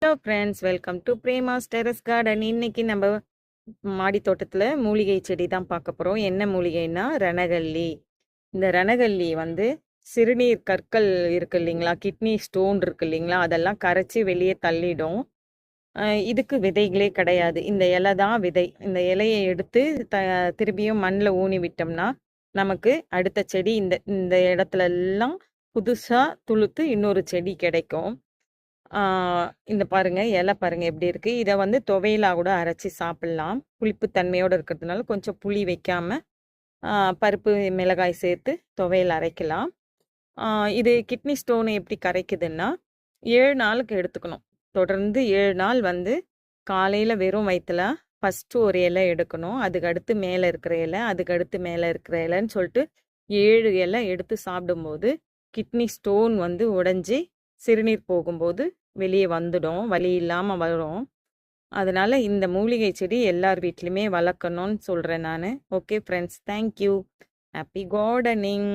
Hello friends, welcome to Prema's terrace garden. இன்னைக்கு நம்ம மாடி தோட்டத்தில் மூலிகை செடி தான் பார்க்க போகிறோம். என்ன மூலிகைன்னா ரணகல்லி. இந்த ரணகல்லி வந்து சிறுநீர் கற்கள் இருக்கு இல்லைங்களா, கிட்னி ஸ்டோன் இருக்கு இல்லைங்களா, அதெல்லாம் கரைச்சி வெளியே தள்ளிடும். இதுக்கு விதைகளே கிடையாது, இந்த இலை தான் விதை. இந்த இலையை எடுத்து திரும்பியும் மண்ணில் ஊனி விட்டோம்னா நமக்கு அடுத்த செடி இந்த இந்த இடத்துல எல்லாம் புதுசாக துளுத்து இன்னொரு செடி கிடைக்கும். இந்த பாருங்க, இலை பாருங்க எப்படி இருக்கு. இதை வந்து துவையலா கூட அரைச்சி சாப்பிடலாம். புளிப்பு தன்மையோடு இருக்கிறதுனால கொஞ்சம் புளி வைக்காம பருப்பு மிளகாய் சேர்த்து துவையல் அரைக்கலாம். இது கிட்னி ஸ்டோன் எப்படி கரைக்குதுன்னா 7 நாளுக்கு எடுத்துக்கணும். தொடர்ந்து 7 நாள் வந்து காலையில் வெறும் வயிற்றுல ஃபஸ்ட்டு ஒரு இலை எடுக்கணும். அதுக்கு அடுத்து மேலே இருக்கிற இலை, அதுக்கு அடுத்து மேலே இருக்கிற இலைன்னு சொல்லிட்டு 7 இலை எடுத்து சாப்பிடும்போது கிட்னி ஸ்டோன் வந்து உடைஞ்சி சிறுநீர் போகும்போது வெளியே வந்துடும், வலி இல்லாமல் வரும். அதனால இந்த மூலிகை செடி எல்லார் வீட்லையுமே வளர்க்கணும்னு சொல்கிறேன் நான். Okay friends, thank you. Happy gardening.